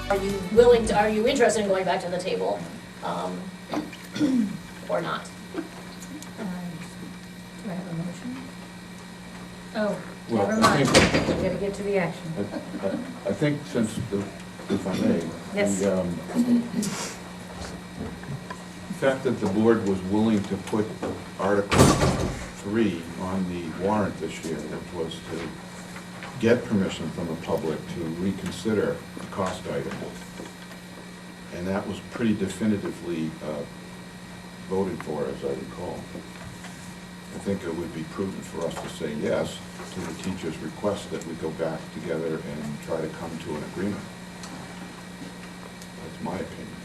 are you interested in going back to the table, or not? Do I have a motion? Oh, Well, never I mind. think- We gotta get to the action. I think since, if I may, Yes. the fact that the board was willing to put Article 3 on the warrant this year, which was to get permission from the public to reconsider the cost item, and that was pretty definitively voted for, as I recall. I think it would be prudent for us to say yes to the teacher's request that we go back together and try to come to an agreement. That's my opinion.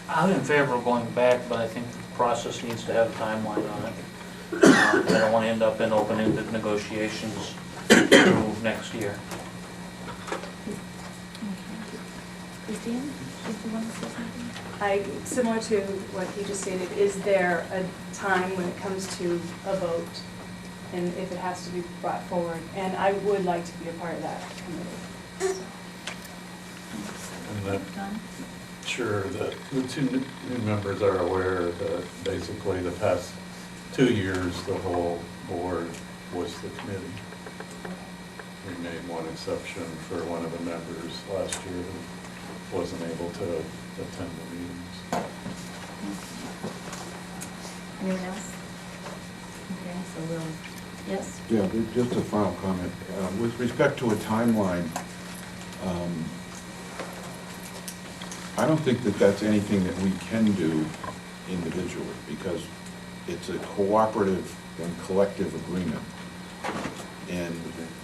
I'm in favor of going back, but I think the process needs to have a timeline on it. I don't want to end up in open-ended negotiations through next year. Christine, did you want to say something? Similar to what he just stated, is there a time when it comes to a vote and if it has to be brought forward? And I would like to be a part of that committee. And that, Don? sure, that the two new members are aware that basically the past 2 years, the whole board was the committee. We made one exception for one of the members last year who wasn't able to attend the meetings. Anyone else? Okay, so we'll, yes? Yeah, just a final comment. With respect to a timeline, I don't think that that's anything that we can do individually, because it's a cooperative and collective agreement. And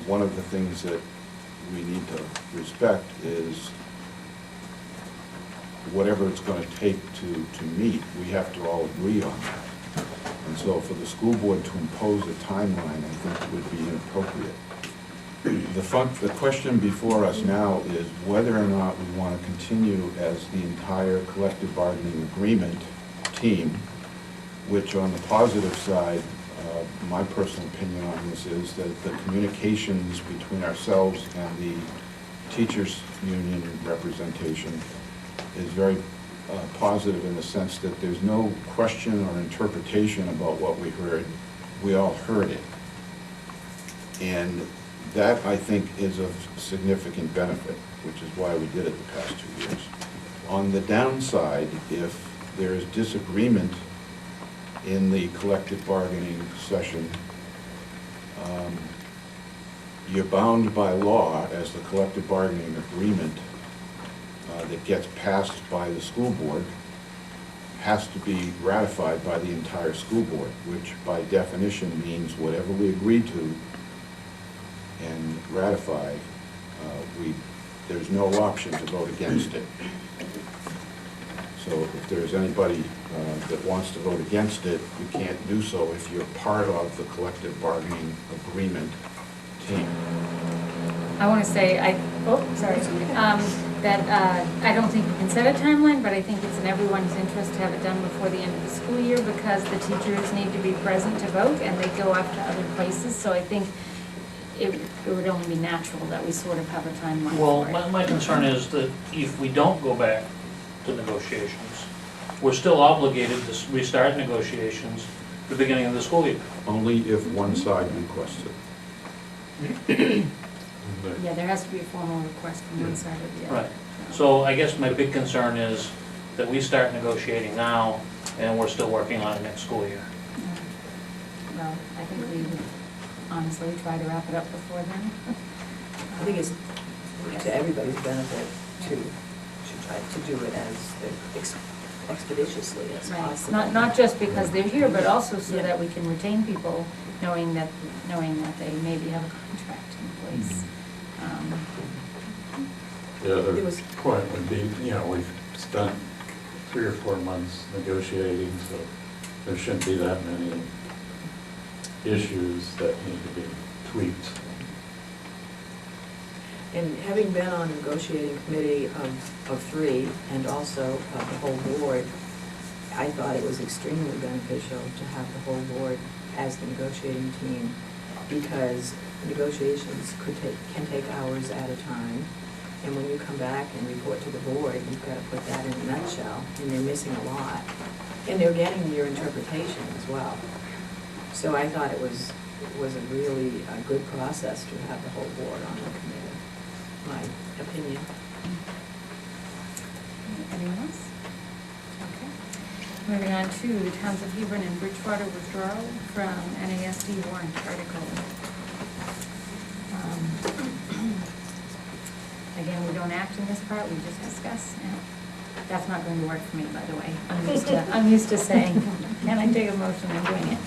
one of the things that we need to respect is whatever it's going to take to meet, we have to all agree on that. And so for the school board to impose a timeline, I think would be inappropriate. The question before us now is whether or not we want to continue as the entire collective bargaining agreement team, which on the positive side, my personal opinion on this is that the communications between ourselves and the teachers' union representation is very positive in the sense that there's no question or interpretation about what we heard. We all heard it. And that, I think, is of significant benefit, which is why we did it the past 2 years. On the downside, if there is disagreement in the collective bargaining session, you're bound by law as the collective bargaining agreement that gets passed by the school board has to be ratified by the entire school board, which by definition means whatever we agree to and ratify, there's no option to vote against it. So if there's anybody that wants to vote against it, you can't do so if you're part of the collective bargaining agreement team. I want to say, that I don't think we can set a timeline, but I think it's in everyone's interest to have it done before the end of the school year because the teachers need to be present to vote and they go off to other places. So I think it would only be natural that we sort of have a timeline Well, for it. my concern is that if we don't go back to negotiations, we're still obligated to restart negotiations at the beginning of the school year. Only if one side requests it. Yeah, there has to be a formal request from one side or the other. Right. So I guess my big concern is that we start negotiating now and we're still working on it next school year. Well, I think we would honestly try to wrap it up before then. I think it's to everybody's benefit to try to do it as expeditiously as Right, possible. not just because they're here, but also so that we can retain people, knowing that they maybe have a contract in place. The other It was- point would be, we've spent 3 or 4 months negotiating, so there shouldn't be that many issues that need to be tweaked. And having been on a negotiating committee of 3 and also the whole board, I thought it was extremely beneficial to have the whole board as the negotiating team because negotiations can take hours at a time. And when you come back and report to the board, you've got to put that in a nutshell, and they're missing a lot. And they're getting your interpretation as well. So I thought it was a really good process to have the whole board on the committee, my opinion. Anyone else? Okay. Moving on to the towns of Hebron and Bridgewater withdrawal from NASD warrant article. Again, we don't act in this part, we just discuss. And that's not going to work for me, by the way. I'm used to saying, can I take a motion? I'm doing it.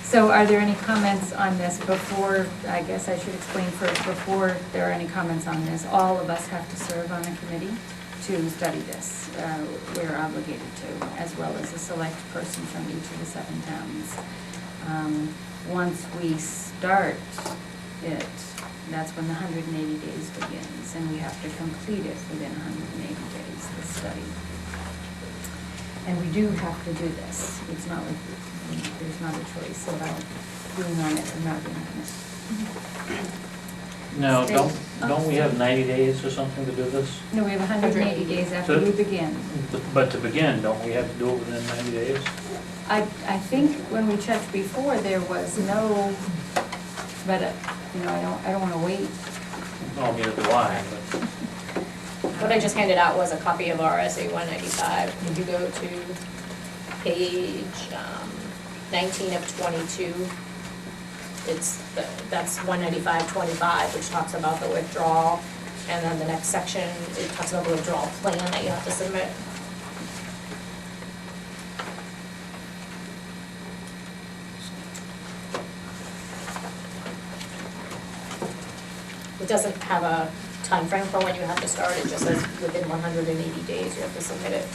So are there any comments on this before, I guess I should explain first, before there are any comments on this, all of us have to serve on a committee to study this. We're obligated to, as well as a select person from each of the 7 towns. Once we start it, that's when the 180 days begins, and we have to complete it within 180 days, this study. And we do have to do this. It's not like there's not a choice about being on it or not being on it. Now, State- don't we have 90 days or something to do this? No, we have 180 days after we begin. But to begin, don't we have to do it within 90 days? I think when we checked before, there was no, but, I don't want to wait. Well, neither do I, but What I just handed out was a copy of RSA 195. If you go to page 19 of 22, that's 195.25, which talks about the withdrawal. And then the next section, it talks about the withdrawal plan that you have to submit. It doesn't have a time frame for when you have to start, it just says within 180 days you have to submit it.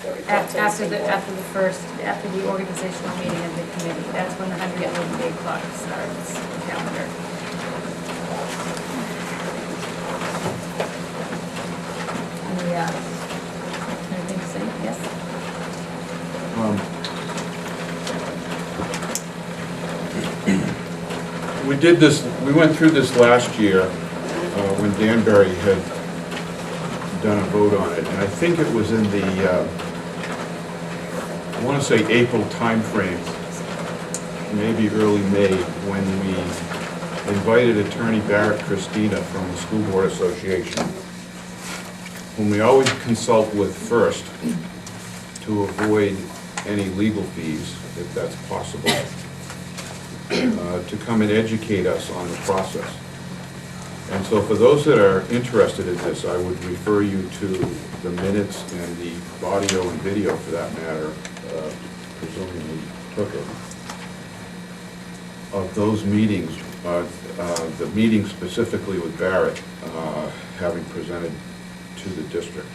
The report to the After state board. after the organizational meeting of the committee, that's when the 180-day clock starts, the calendar. Yeah. Anything to say? Yes? We went through this last year when Danbury had done a vote on it, and I think it was in the, I want to say April timeframe, maybe early May, when we invited Attorney Barrett Christina from the School Board Association, whom we always consult with first to avoid any legal fees, if that's possible, to come and educate us on the process. And so for those that are interested in this, I would refer you to the minutes and the audio and video, for that matter, presumably you took it, of those meetings, the meeting specifically with Barrett, having presented to the district,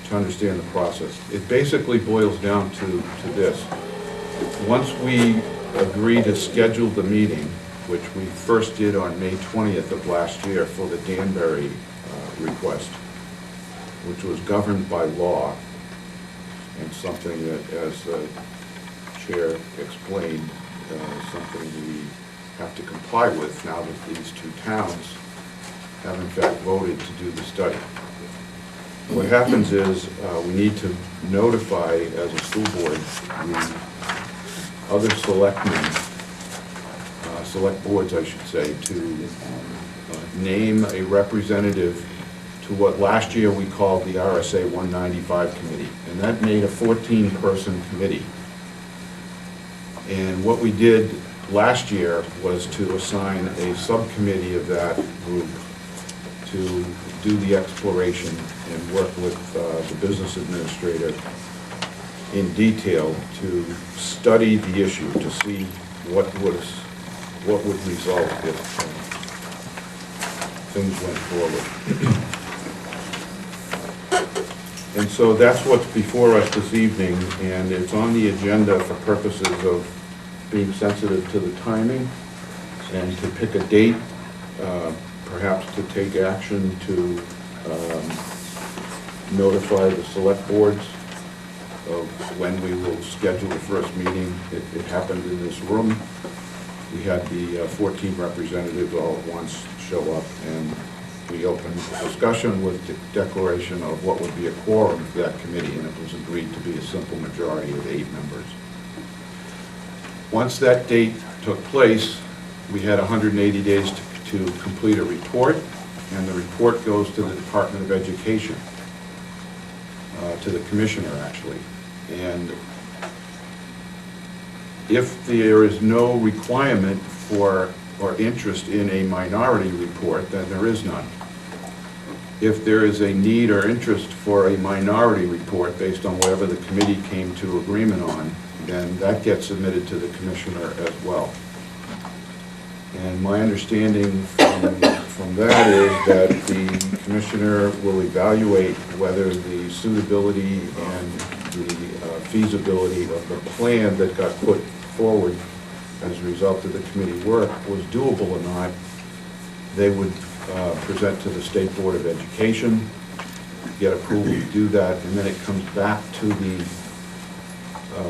to understand the process. It basically boils down to this. Once we agree to schedule the meeting, which we first did on May 20th of last year for the Danbury request, which was governed by law, and something that, as the chair explained, something we have to comply with now that these 2 towns have in fact voted to do the study. What happens is we need to notify, as a school board, the other selectmen, select boards, I should say, to name a representative to what last year we called the RSA 195 committee. And that made a 14-person committee. And what we did last year was to assign a subcommittee of that group to do the exploration and work with the business administrator in detail to study the issue, to see what would result if things went forward. And so that's what's before us this evening, and it's on the agenda for purposes of being sensitive to the timing and to pick a date, perhaps to take action to notify the select boards of when we will schedule the first meeting. It happened in this room. We had the 14 representatives all at once show up, and we opened the discussion with the declaration of what would be a quorum for that committee, and it was agreed to be a simple majority of 8 members. Once that date took place, we had 180 days to complete a report, and the report goes to the Department of Education, to the commissioner, actually. And if there is no requirement for or interest in a minority report, then there is none. If there is a need or interest for a minority report based on whatever the committee came to agreement on, then that gets submitted to the commissioner as well. And my understanding from that is that the commissioner will evaluate whether the suitability and the feasibility of the plan that got put forward as a result of the committee work was doable or not. They would present to the State Board of Education, get approval to do that, and then it comes back to the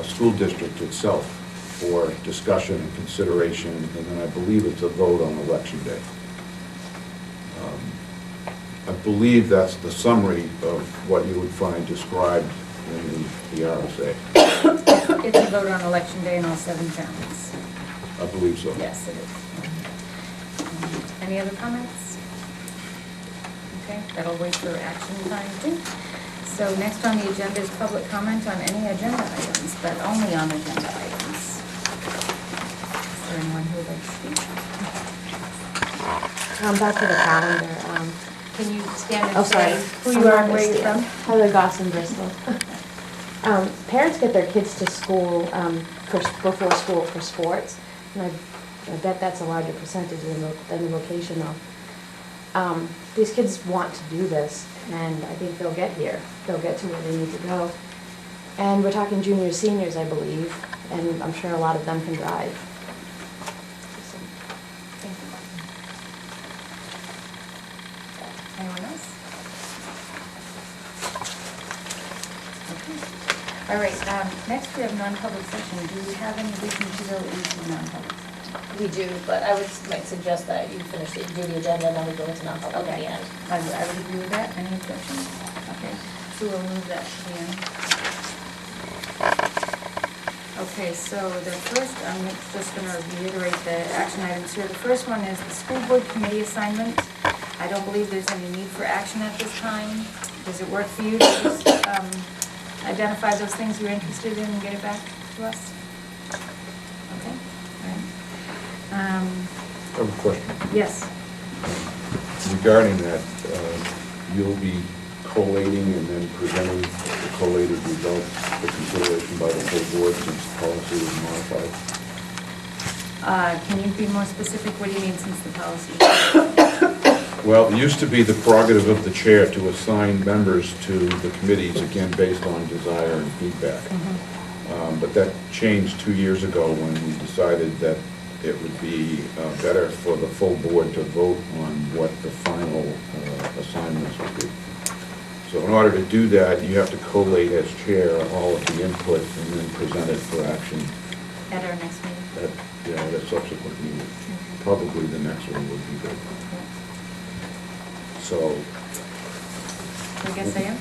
school district itself for discussion and consideration, and then I believe it's a vote on election day. I believe that's the summary of what you would find described in the RSA. It's a vote on election day in all 7 towns. I believe so. Yes, it is. Any other comments? Okay, that'll wait for action time too. So next on the agenda is public comment on any agenda items, but only on agenda items. Is there anyone who would like to speak? Back to the calendar. Can you stand Oh, and sorry. say who you are and where you're from? Heather Goss in Bristol. Parents get their kids to school before school for sports, and I bet that's a larger percentage than the vocational. These kids want to do this, and I think they'll get here. They'll get to where they need to go. And we're talking juniors, seniors, I believe, and I'm sure a lot of them can drive. Thank you. Anyone else? Okay. All right, next we have non-public session. Do we have any reason to go into non-public session? We do, but I might suggest that you finish do the agenda and then we go into non-public at the end. I would agree with that. Any objections? Okay, so we'll move that to the end. Okay, so the first, I'm just going to reiterate the action items here. The first one is the school board committee assignment. I don't believe there's any need for action at this time. Does it work for you to just identify those things you're interested in and get it back to us? Okay, all right. I have a question. Yes. Regarding that, you'll be collating and then presenting the collated results for consideration by the full board since the policy was modified? Can you be more specific? What do you mean since the policy? Well, it used to be the prerogative of the chair to assign members to the committees, again, based on desire and feedback. But that changed 2 years ago when we decided that it would be better for the full board to vote on what the final assignments would be. So in order to do that, you have to collate as chair all of the input and then present it for action At our next meeting? at a subsequent meeting. Probably the next one would be good. So, I guess I am.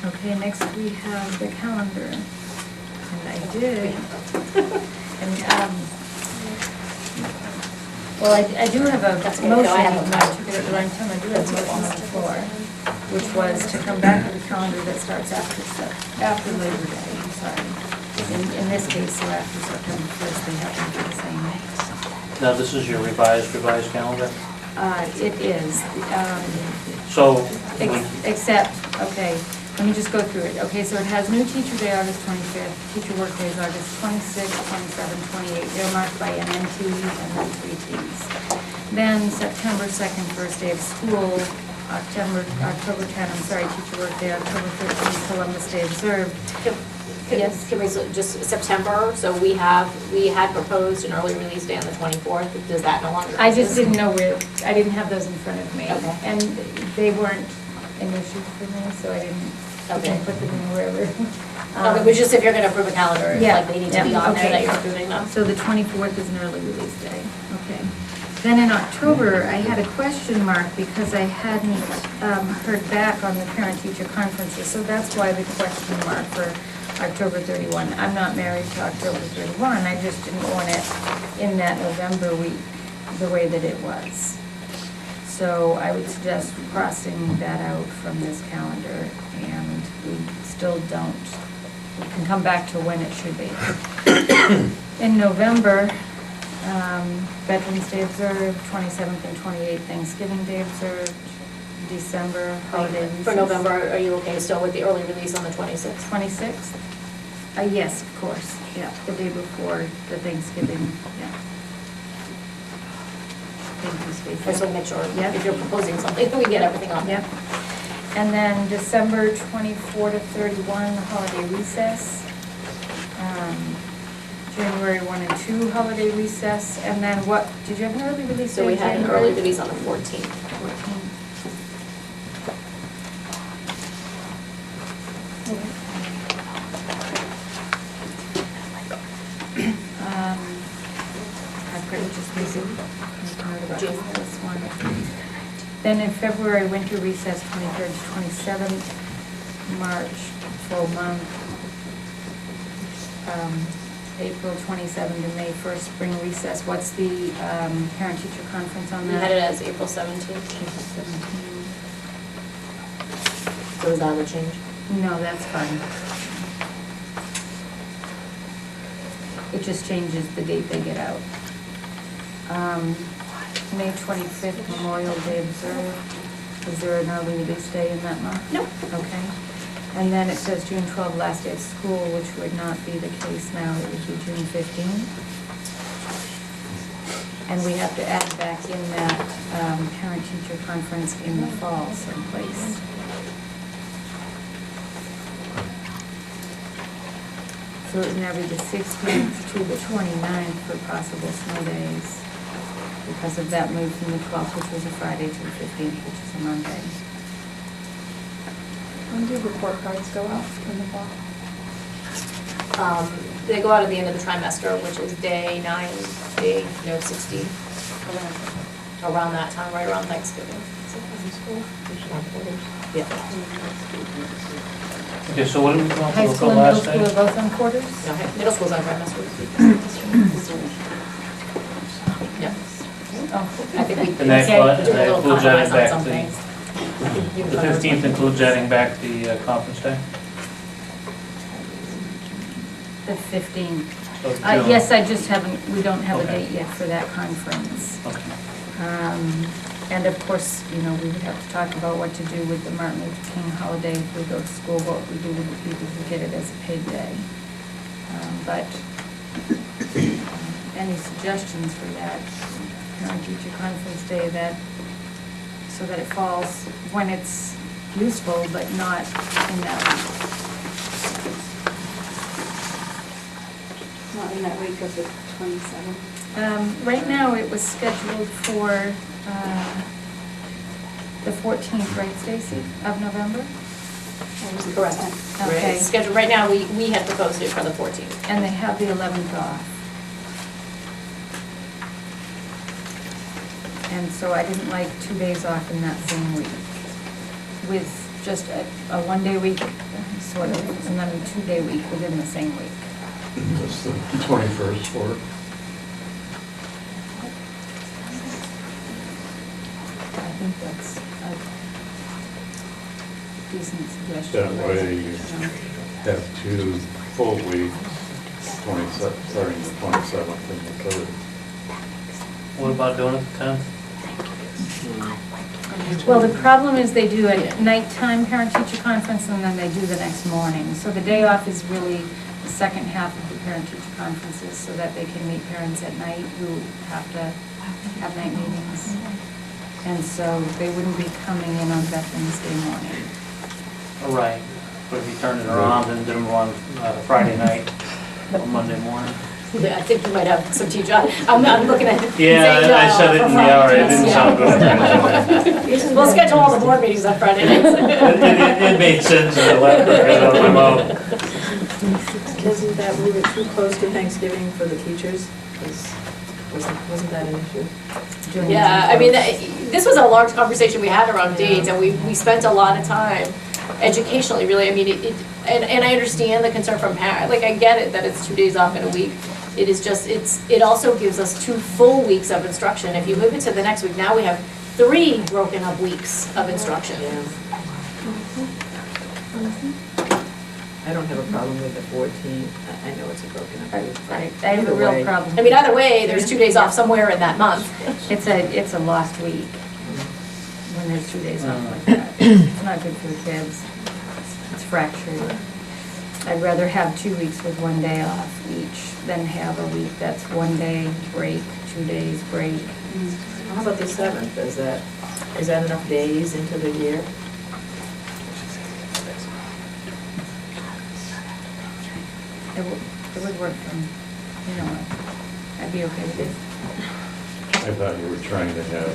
Okay, next we have the calendar. And I did, well, I do have a That's okay. motion, No, I have a- I took it at the wrong time, I do have a motion on the floor, which was to come back with a calendar that starts after Labor Day, I'm sorry. In this case, so after September 1st, they happen to be the same. Now, this is your revised calendar? It is, So, except, okay, let me just go through it. Okay, so it has new teacher day, August 25th, teacher work days, August 26th, 27th, 28th. They're marked by MNT and then 3 Ts. Then September 2nd, first day of school, October 10th, I'm sorry, teacher work day, October 13th, Columbus Day observed. Yes. Can we just September, so we had proposed an early release day on the 24th, does that no longer exist? I just didn't know where, I didn't have those in front of me. Okay. And they weren't an issue for me, so I didn't put them in wherever. Okay, but just if you're gonna approve a calendar, it's Yeah, like they need to be yeah, on there okay. that you're approving them. So the 24th is an early release day, okay. Then in October, I had a question mark because I hadn't heard back on the parent-teacher conferences, so that's why the question mark for October 31. I'm not married to October 31, I just didn't want it in that November week the way that it was. So I would suggest crossing that out from this calendar, and we still don't, we can come back to when it should be. In November, Veterans Day observed, 27th and 28th Thanksgiving Day observed, December holiday recess. For November, are you okay still with the early release on the 26th? 26th? Yes, of course, yeah, the day before the Thanksgiving, yeah. Thank you, Stacy. I just want to make sure, Yep. if you're proposing something, that we get everything on there. Yep. And then December 24 to 31, holiday recess. January 1 and 2, holiday recess. And then what, did you have an early release? So we day, had an January? early release on the 14th. 14. I've got just busy. January. This one. Then in February, winter recess, 23rd to 27th. March, full month. April 27th to May 1st, spring recess. What's the parent-teacher conference on We that? had it as April 17th. April 17th. So is that a change? No, that's fine. It just changes the date they get out. May 25th, Memorial Day observed. Is there an early release day in that month? Nope. Okay. And then it says June 12th, last day of school, which would not be the case now. It would be June 15th. And we have to add back in that parent-teacher conference in the fall someplace. So it would now be the 16th to the 29th for possible snow days, because of that move from the 12th, which was a Friday, to the 15th, which is a Monday. When do report cards go out in the fall? They go out at the end of the trimester, which is day 9, day 16. Around that time, right around Thanksgiving. Yeah. Okay, so what did we come up High with for school and middle last school are day? both on quarters? No, middle school's on trimester. Yeah. Oh, I think we And that can do a little includes adding compromise on back some the- things. The 15th includes adding back the conference day? The 15th. of June. Yes, I just haven't, we don't have a Okay. date yet for that conference. Okay. And of course, you know, we would have to talk about what to do with the Martin Luther King holiday if we go to school, what we do with the people who get it as a paid day. But any suggestions for that parent-teacher conference day that, so that it falls when it's useful, but not in that week? Not in that week of the 27th. Right now, it was scheduled for the 14th, right, Stacy, of November? Correct. Okay. It's scheduled, right now, we had proposed it for the 14th. And they have the 11th off. And so I didn't like 2 days off in that same week, with just a one-day week, sort of, and then a 2-day week within the same week. Just the 21st for it. I think that's a decent suggestion. That way you have 2 full weeks, starting the 27th and the 3rd. What about doing it the 10th? Well, the problem is they do a nighttime parent-teacher conference and then they do the next morning. So the day off is really the second half of the parent-teacher conferences so that they can meet parents at night who have to have night meetings. And so they wouldn't be coming in on Veterans Day morning. All right, but if you turned it around and did them on Friday night or Monday morning? I think you might have some teacher, I'm looking at. Yeah, I said it in the hour, it didn't sound good. We'll schedule all the board meetings on Friday nights. It made sense in the letter, because of my mouth. Doesn't that move it too close to Thanksgiving for the teachers? Wasn't that an issue? Yeah, I mean, this was a large conversation we had around dates, and we spent a lot of time educationally, really. I mean, and I understand the concern from parents, like, I get it that it's 2 days off in a week. It is just, it also gives us 2 full weeks of instruction. If you move it to the next week, now we have 3 broken up weeks of instruction. Yeah. I don't have a problem with the 14. I know it's a broken up week. I have a real problem. I mean, either way, there's 2 days off somewhere in that month. It's a lost week when there's 2 days off like that. It's not good for the kids. It's fractured. I'd rather have 2 weeks with 1 day off each than have a week that's 1 day break, 2 days break. How about the 7th? Is that enough days into the year? It would work for me. You know what? I'd be okay with it. I thought you were trying to have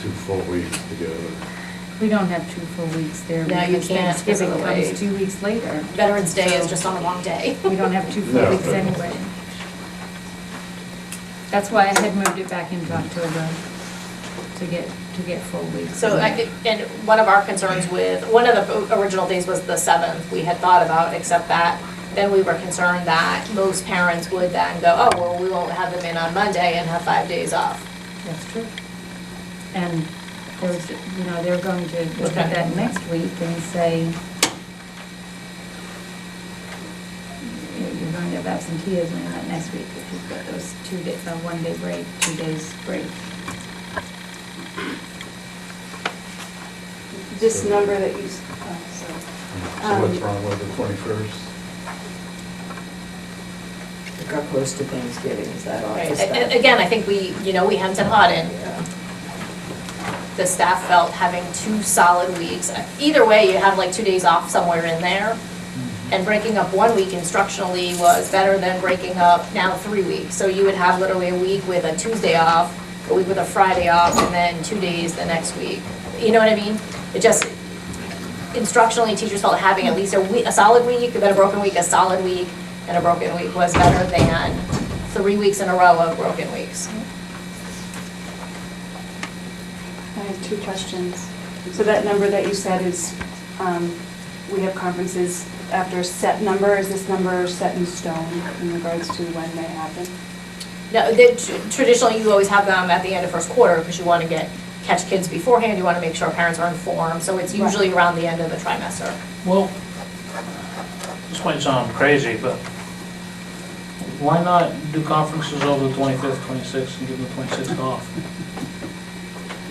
2 full weeks together. We don't have 2 full weeks there. No, you because can't, because of Thanksgiving the way- comes 2 weeks later. Veterans Day is just on the wrong day. We don't have 2 full No. weeks anyway. That's why I had moved it back into October to get full weeks. So, and one of our concerns with, one of the original days was the 7th, we had thought about, except that then we were concerned that most parents would then go, oh, well, we won't have them in on Monday and have 5 days off. That's true. And there's, they're going to look at that next week and say, you're going to have absenteeism in that next week if you've got those 2 days, 1 day break, 2 days break. This number that you, So what's wrong with the 21st? It got close to Thanksgiving, is that all? Right. And again, I think we hemmed and hawed and the staff felt having 2 solid weeks. Either way, you have like 2 days off somewhere in there. And breaking up 1 week instructionally was better than breaking up now 3 weeks. So you would have literally a week with a Tuesday off, a week with a Friday off, and then 2 days the next week. You know what I mean? It just, instructionally, teachers felt having at least a solid week, then a broken week, a solid week, and a broken week was better than 3 weeks in a row of broken weeks. I have 2 questions. So that number that you said is, we have conferences after a set number. Is this number set in stone in regards to when they happen? No, traditionally, you always have them at the end of first quarter because you want to catch kids beforehand, you want to make sure parents are informed, so it's usually around the end of the trimester. Well, this might sound crazy, but why not do conferences over the 25th, 26th, and give them the 26th off?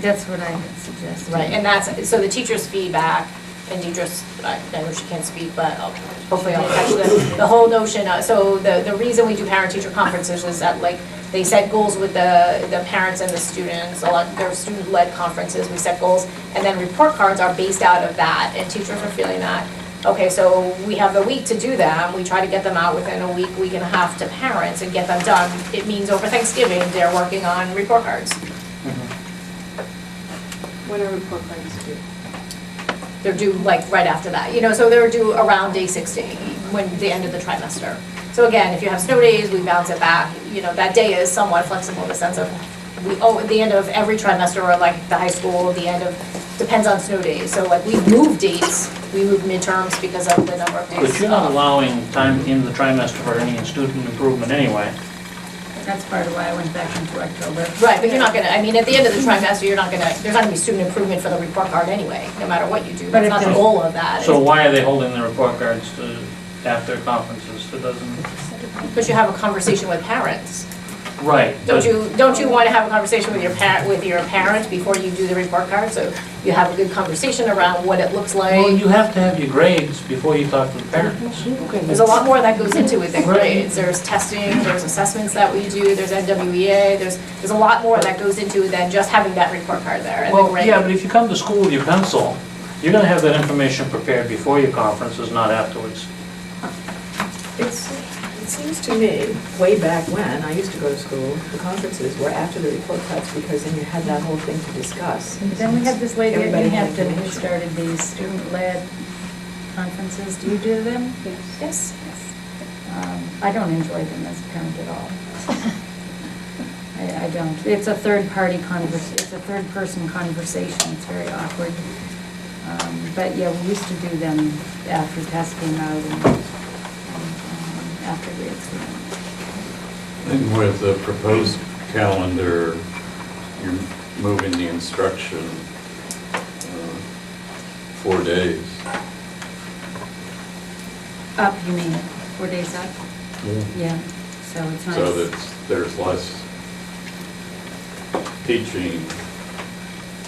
That's what I had suggested. Right, and so the teacher's feedback, and Deidre's, I know she can't speak, but hopefully I'll catch the whole notion. So the reason we do parent-teacher conferences is that, like, they set goals with the parents and the students. They're student-led conferences. We set goals, and then report cards are based out of that. And teachers are feeling that, okay, so we have the week to do them. We try to get them out within a week and a half to parents and get them done. It means over Thanksgiving they're working on report cards. When are report cards due? They're due like right after that. So they're due around day 60, when the end of the trimester. So again, if you have snow days, we bounce it back. That day is somewhat flexible in the sense of, at the end of every trimester, or like the high school, depends on snow days. So like we move dates, we move midterms because of the number of days. But you're not allowing time in the trimester for any student improvement anyway. That's part of why I went back into October. Right, but you're not gonna, at the end of the trimester, there's not gonna be student improvement for the report card anyway, no matter what you do. But That's not if the there's- goal of that. So why are they holding the report cards after conferences? It doesn't. Because you have a conversation with parents. Right. Don't you want to have a conversation with your parent before you do the report card? So you have a good conversation around what it looks like. Well, you have to have your grades before you talk to the parents. There's a lot more that goes into it than Right. grades. There's testing, there's assessments that we do, there's NWEA, there's a lot more that goes into it than just having that report card there and the Well, grade. yeah, but if you come to school with your pencil, you're gonna have that information prepared before your conferences, not afterwards. It seems to me, way back when, I used to go to school, the conferences were after the report cards because then you had that whole thing to discuss. Then we had this lady at Everybody New had Hampton who information. started these student-led conferences. Do you do them? Yes. I don't enjoy them as a parent at all. I don't. It's a third-party it's a third-person conversation. It's very awkward. But yeah, we used to do them after tests came out and after grades came out. And with the proposed calendar, you're moving the instruction 4 days. Up, you mean, 4 days up? Yeah, so it's nice. So that there's less teaching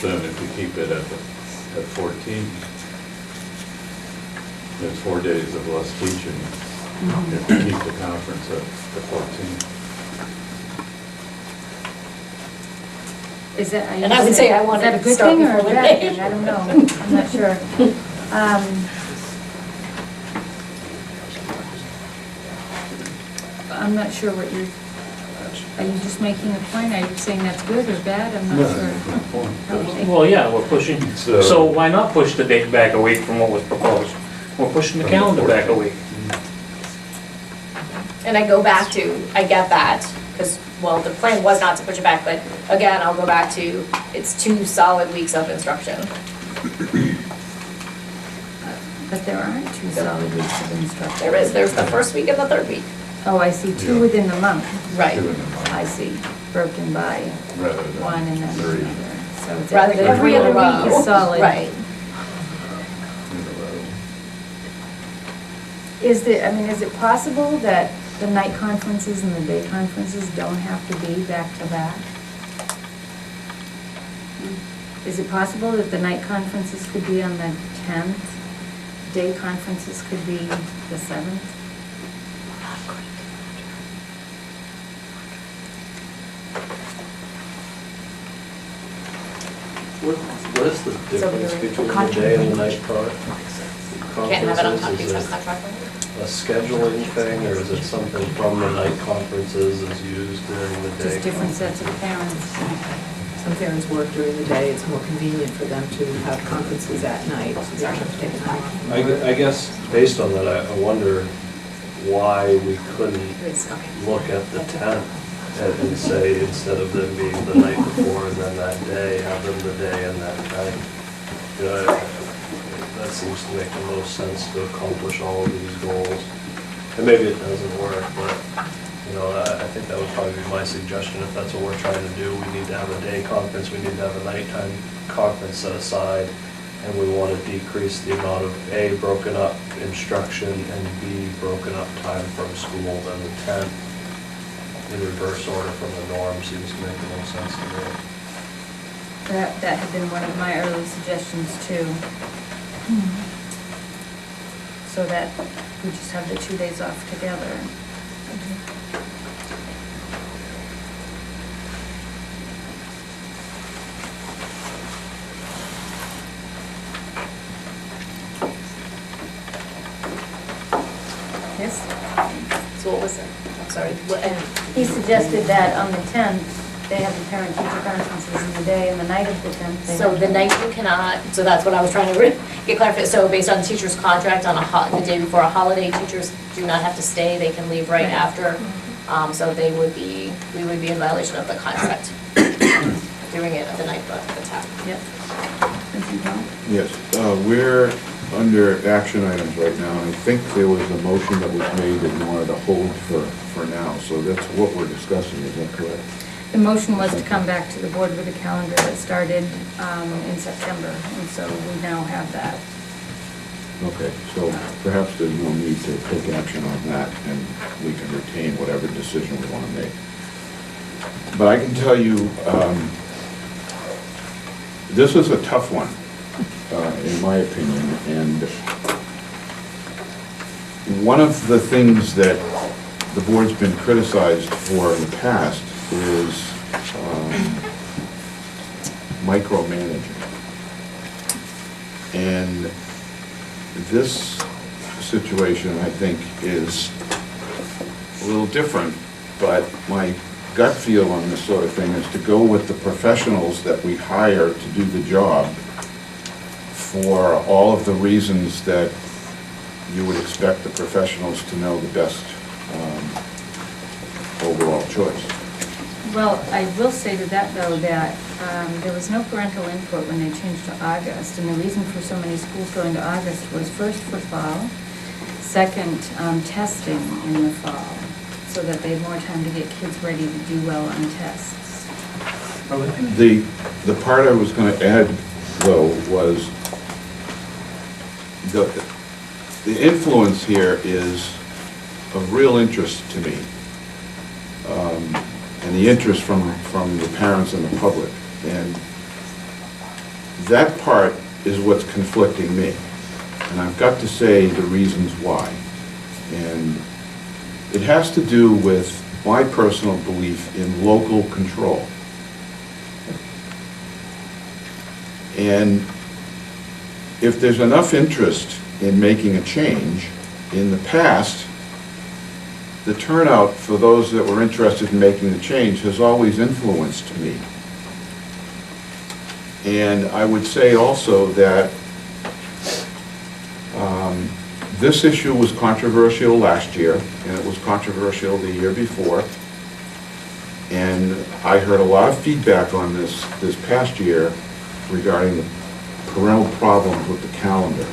than if you keep it at 14. There's 4 days of less teaching if you keep the conference at 14. Is that, And I would say I want is that a to good start thing or a before bad Labor thing? Day. I don't know. I'm not sure. I'm not sure what are you just making a point? Are you saying that's good or bad? I'm not sure. Okay. Well, yeah, we're pushing, so why not push the date back a week from what was proposed? We're pushing the calendar back a week. And I go back to, I get that, because, well, the plan was not to push it back, but again, I'll go back to, it's 2 solid weeks of instruction. But there aren't 2 solid weeks of instruction. There's the first week and the third week. Oh, I see, 2 Yeah. within the month. Right. I see, broken by Rather than one and then 3 another. So it's Rather than every 3 in a other row. week is solid. Right. in a row. Is it possible that the night conferences and the day conferences don't have to be back to back? Is it possible that the night conferences could be on the 10th, day conferences could be the 7th? What is the difference very- between the day and the night Can't have it on top conferences? because Is of it contract. a scheduling thing, or is it something from the night conferences is used during the day? Just different sets of parents. Some parents work during the day, it's more convenient for them to have conferences at night, so they don't have to take time off. I guess, based on that, I wonder why we couldn't look at the 10th and say, instead of them being the night before and then that day, have them the day and that night. You know, that seems to make the most sense to accomplish all of these goals. And maybe it doesn't work, but, you know, I think that would probably be my suggestion. If that's what we're trying to do, we need to have a day conference, we need to have a nighttime conference set aside, and we want to decrease the amount of A, broken up instruction, and B, broken up time from school, then the 10th in reverse order from the norm seems to make the most sense to me. That had been one of my early suggestions too. So that we just have the 2 days off together. Yes? So what was it? I'm sorry. He suggested that on the 10th, they have the parent-teacher conferences in the day, and the night of the 10th, they So have the night you cannot, so that's what I was trying to get clarified. So based on the teacher's contract, on the day before a holiday, teachers do not have to stay, they can leave right Right. after. So we would be in violation of the contract, doing it at the night of the 10th. Yep. Thank you, Tom. Yes, we're under action items right now, and I think there was a motion that was made that you wanted to hold for now, so that's what we're discussing, is that correct? The motion was to come back to the board with a calendar that started in September, and so we now have that. Okay, so perhaps there's no need to take action on that, and we can retain whatever decision we want to make. But I can tell you, this is a tough one, in my opinion, and one of the things that the board's been criticized for in the past is micromanaging. And this situation, I think, is a little different, but my gut feel on this sort of thing is to go with the professionals that we hire to do the job for all of the reasons that you would expect the professionals to know the best overall choice. Well, I will say to that, though, that there was no parental input when they changed to August, and the reason for so many schools going to August was first for fall, second, testing in the fall, so that they had more time to get kids ready to do well on tests. The part I was going to add, though, was the influence here is of real interest to me, and the interest from the parents and the public. And that part is what's conflicting me. And I've got to say the reasons why. And it has to do with my personal belief in local control. And if there's enough interest in making a change, in the past, the turnout for those that were interested in making the change has always influenced me. And I would say also that this issue was controversial last year, and it was controversial the year before. And I heard a lot of feedback on this past year regarding the parental problems with the calendar.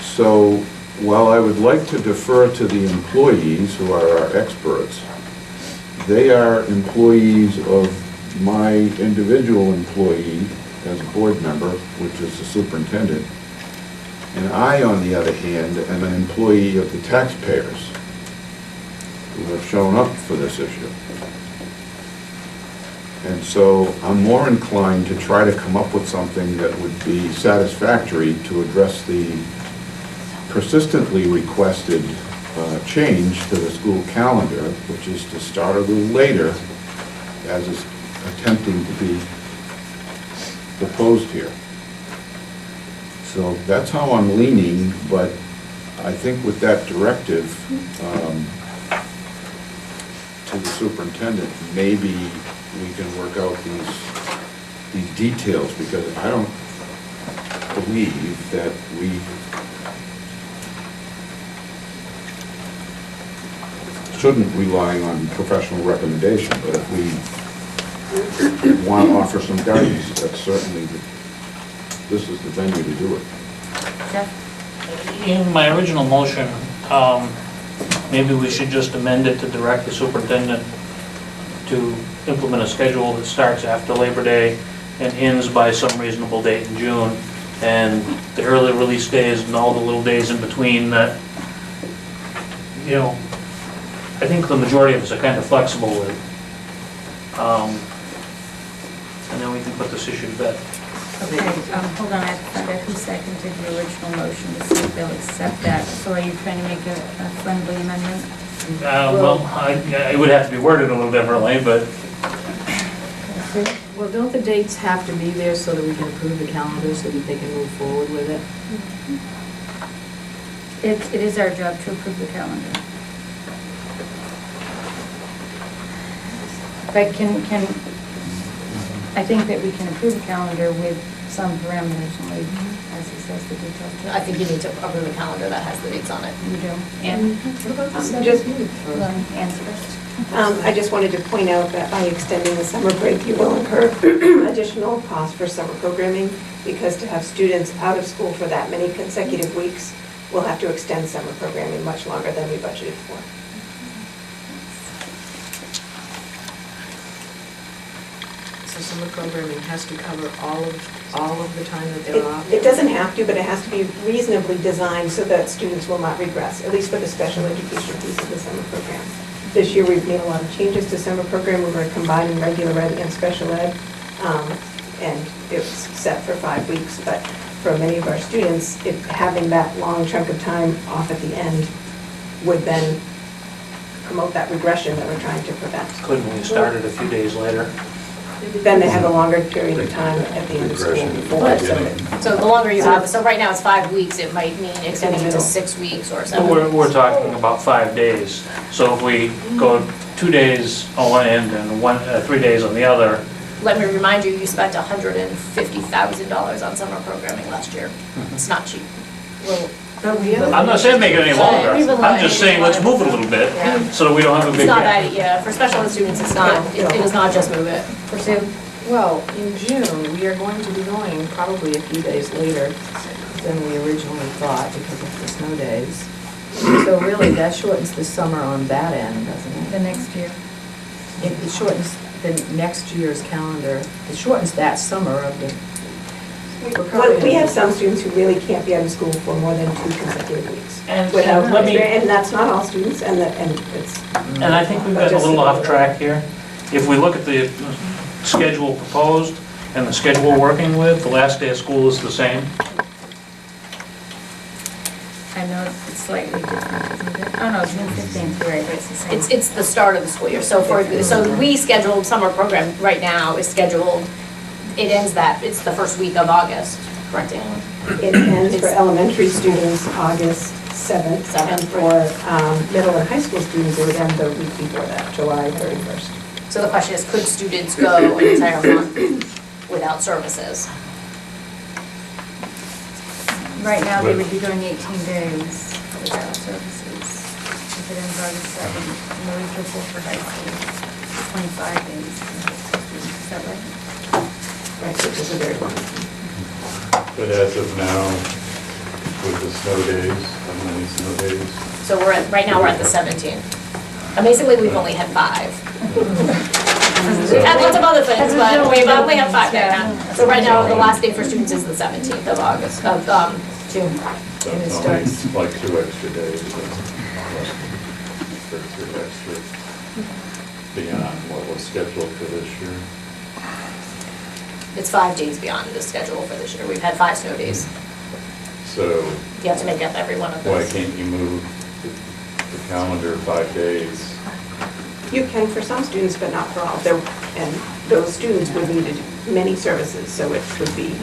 So while I would like to defer to the employees, who are our experts, they are employees of my individual employee as a board member, which is the superintendent. And I, on the other hand, am an employee of the taxpayers who have shown up for this issue. And so I'm more inclined to try to come up with something that would be satisfactory to address the persistently requested change to the school calendar, which is to start a little later, as is attempting to be proposed here. So that's how I'm leaning, but I think with that directive to the superintendent, maybe we can work out these details, because I don't believe that we shouldn't rely on professional recommendation, but if we want to offer some guidance, that's certainly, this is the venue to do it. Jeff? In my original motion, maybe we should just amend it to direct the superintendent to implement a schedule that starts after Labor Day and ends by some reasonable date in June. And the early release days and all the little days in between that, you know, I think the majority of us are kind of flexible with. And then we can put this issue to bed. Okay, hold on, I have to find out who seconded the original motion to see if they'll accept that. So are you trying to make a friendly amendment? Well, it would have to be worded a little differently, but Well, don't the dates have to be there so that we can approve the calendar so that they can move forward with it? It is our job to approve the calendar. But I think that we can approve the calendar with some parameters and leave, as he says, the details. I think you need to approve a calendar that has the dates on it. You do. And Just, answer first. I just wanted to point out that by extending the summer break, you will incur additional costs for summer programming, because to have students out of school for that many consecutive weeks, we'll have to extend summer programming much longer than we budgeted for. So summer programming has to cover all of the time that they're off? It doesn't have to, but it has to be reasonably designed so that students will not regress, at least for the special education piece of the summer program. This year, we've made a lot of changes to summer program. We're combining regular ed and special ed, and it's set for 5 weeks. But for many of our students, having that long chunk of time off at the end would then promote that regression that we're trying to prevent. couldn't we start it a few days later? Then they have a longer period of time at the end of school before. So the longer you have, so right now it's 5 weeks, it might mean extending it to 6 weeks or But 7 we're weeks. talking about 5 days. So if we go 2 days on one end and 3 days on the other, Let me remind you, you spent $150,000 on summer programming last year. It's not cheap. Well, But we have. I'm not saying make it any longer, I'm just saying let's move it a little bit, Yeah. so that we don't have a It's big not gap. that, yeah, for special ed students, it's not, it is not just move it. Pursue. Well, in June, we are going to be going probably a few days later than we originally thought because of the snow days. So really, that shortens the summer on that end, doesn't The it? next year. It shortens the next year's calendar, it shortens that summer of the. Well, we have some students who really can't be out of school for more than 2 consecutive weeks. And Without, let me, and that's not all students, and it's. and I think we've gotten a little off track here. If we look at the schedule proposed and the schedule we're working with, the last day of school is the same. I know it's slightly different, isn't it? Oh, no, it's June 15th, you're right, but it's the same. It's the start of the school year, so we scheduled, summer program right now is scheduled, it ends it's the first week of August, correct, Anne? It ends for elementary students August 7th, and for middle and high school students, it would end the week before that, July 31st. So the question is, could students go an entire month without services? Right now, they would be going 18 days without services. If it ends August 7th, and the week before for high school, 25 days. Is that right? Right, which is a very long. But as of now, with the snow days, how many snow days? So right now, we're at the 17th. Amazingly, we've only had 5. We've had lots of other things, but we've only had 5 right now. So right now, the last day for students is the 17th of August, of June. So And it it's only starts- like 2 extra days. Or 2 extra beyond what was scheduled for this year. It's 5 days beyond the schedule for this year. We've had 5 snow days. So You have to make up every one of why those. can't you move the calendar 5 days? You can for some students, but not for all. And those students would need many services, so it would be,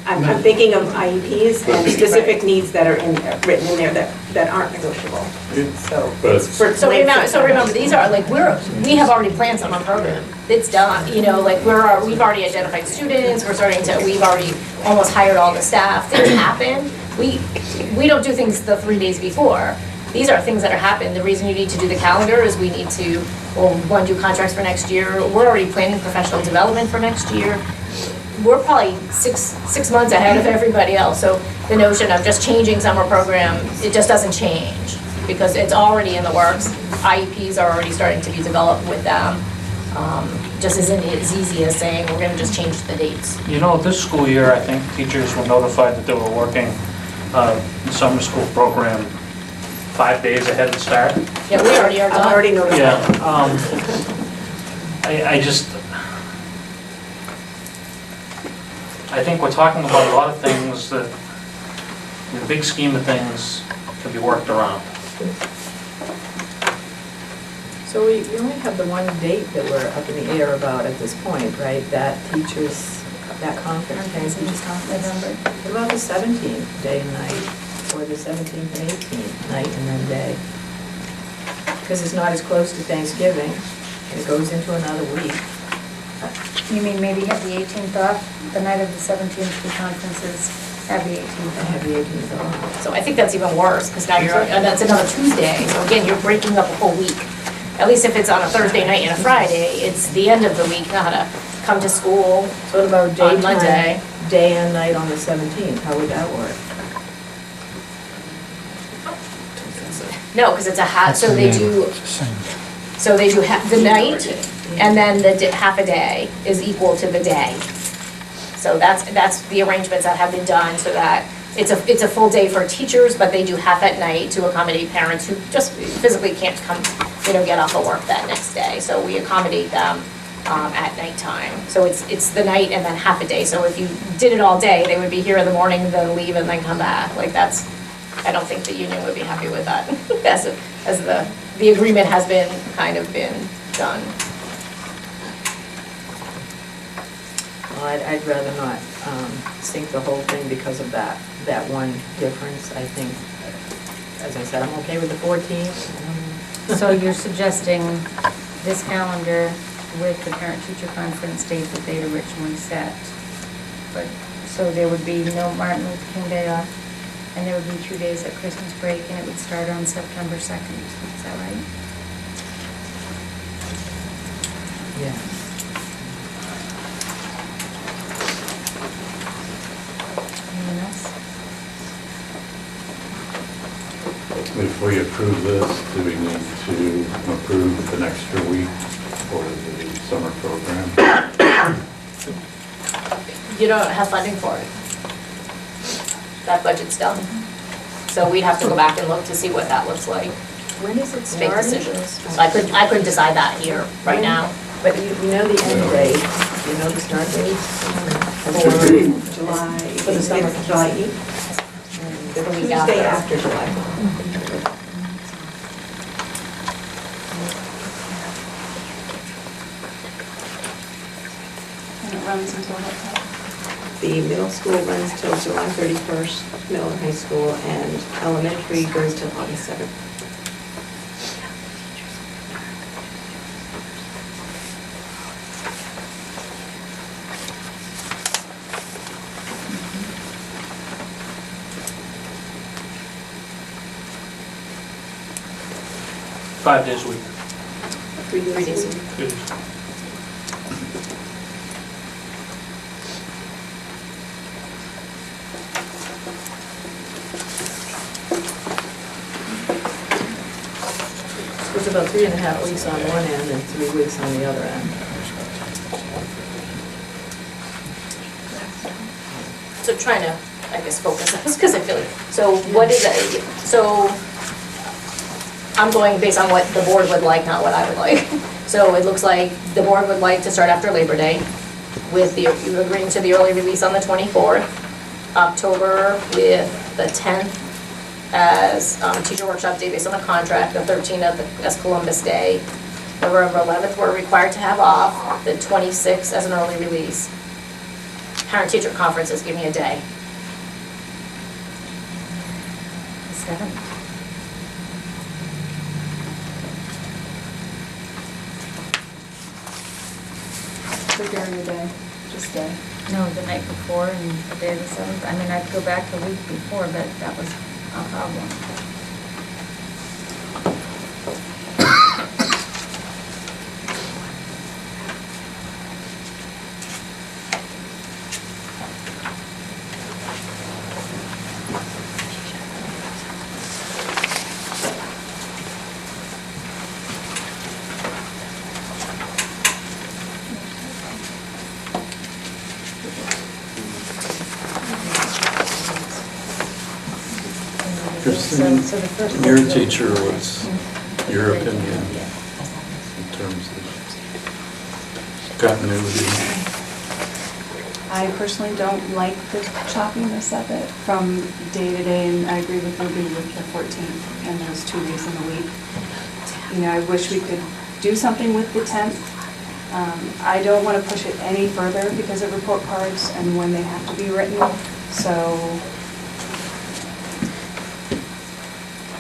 I'm thinking of IEPs and specific needs that are written in there that aren't negotiable. So. But So remember, these are, like, we have already planned summer program. It's done, you know, like, we've already identified students, we've already almost hired all the staff. Things happen. We don't do things the 3 days before. These are things that are happening. The reason you need to do the calendar is we need to, want to do contracts for next year. We're already planning professional development for next year. We're probably six months ahead of everybody else. So the notion of just changing summer program, it just doesn't change because it's already in the works. IEPs are already starting to be developed with them. Just isn't as easy as saying we're going to just change the dates. You know, this school year, I think teachers were notified that they were working the summer school program 5 days ahead of the start. Yeah, we already are done. I'm already notified. Yeah, I think we're talking about a lot of things that, in the big scheme of things, can be worked around. So we only have the one date that we're up in the air about at this point, right? That conference, parent-teachers conference. November. What about the 17th, day and night, or the 17th and 18th, night and then day? Because it's not as close to Thanksgiving, and it goes into another week. You mean maybe have the 18th off, the night of the 17th, the conferences, have the 18th I off? have the 18th off. So I think that's even worse because now that's another Tuesday. So again, you're breaking up a whole week. At least if it's on a Thursday night and a Friday, it's the end of the week, not to come to school. So what about On Monday. daytime, day and night on the 17th? How would that work? No, because it's a half, so they do the night, and then the half a day is equal to the day. So that's the arrangements that have been done, so that it's a full day for teachers, but they do half at night to accommodate parents who just physically can't come, get off of work that next day. So we accommodate them at nighttime. So it's the night and then half a day. So if you did it all day, they would be here in the morning, then leave, and then come back. Like I don't think the union would be happy with that, as the agreement has been done. Well, I'd rather not sink the whole thing because of that one difference. I think, as I said, I'm okay with the 14th. So you're suggesting this calendar with the parent-teacher conference date that they'd originally set. But, so there would be no Martin Luther King Day off? and there would be 2 days at Christmas break, and it would start on September 2nd. Is that right? Yeah. Anyone else? If we approve this, do we need to approve an extra week for the summer program? You don't have funding for it. That budget's done. So we'd have to go back and look to see what that looks like, When is it to make starting? decisions. I couldn't decide that here, right now. But you know the end date, you know the start date? For July, For the summer. it's July 8th, The week Tuesday after. after July. And it runs until what time? The middle school runs till July 31st, middle and high school, and elementary goes till August 7th. Five days a week. 3 3 days a week. Good. It's about 3.5 weeks on one end and 3 weeks on the other end. So trying to, I guess, focus on this, because I feel like, so what is it, so I'm going based on what the board would like, not what I would like. So it looks like the board would like to start after Labor Day with the, you agreeing to the early release on the 24th, October with the 10th as teacher workshop day based on the contract, the 13th as Columbus Day, November 11th we're required to have off, the 26th as an early release. Parent-teacher conferences give me a day. The 7th? So during the day, just day. No, the night before and the day of the 7th. I mean, I'd go back the week before, but that was a problem. Christine, So the first your one- teacher was, your opinion in terms of continuity? I personally don't like the choppiness of it from day to day, and I agree with Ruby with the 14th and those 2 days in the week. You know, I wish we could do something with the 10th. I don't want to push it any further because of report cards and when they have to be written, so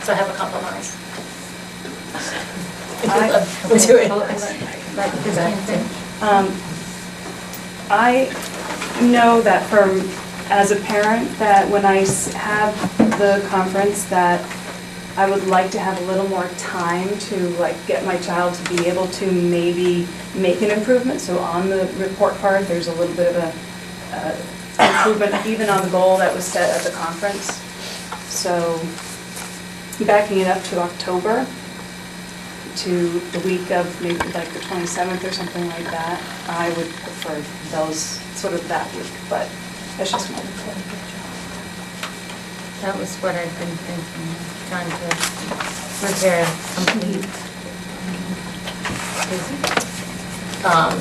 So I have a compromise. I- We'll do it. Let Christine finish. I know that as a parent, that when I have the conference, that I would like to have a little more time to like get my child to be able to maybe make an improvement. So on the report card, there's a little bit of a improvement even on the goal that was set at the conference. So backing it up to October, to the week of maybe like the 27th or something like that, I would prefer those, sort of that week, but that's just my opinion. That was what I'd been thinking, trying to prepare complete.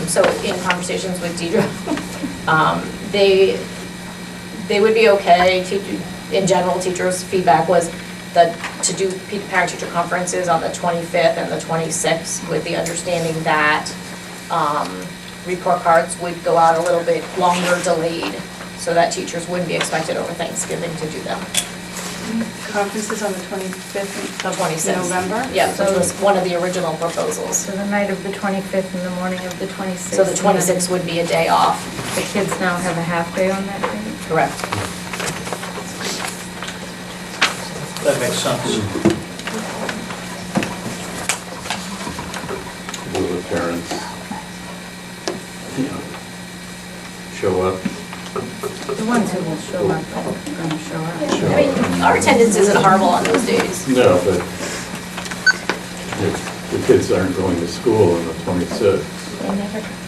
So in conversations with Deidre, they would be okay, in general, teachers' feedback was that to do parent-teacher conferences on the 25th and the 26th with the understanding that report cards would go out a little bit longer delayed so that teachers wouldn't be expected over Thanksgiving to do them. Conferences on the 25th The of 26th. November? Yeah, which was one of the original proposals. So the night of the 25th and the morning of the 26th. So the 26th would be a day off. The kids now have a half day on that day? Correct. that makes sense. Will the parents, show up? The ones who will show up are gonna show up. I mean, our attendance isn't horrible on those days. No, but if the kids aren't going to school on the 26th, They never,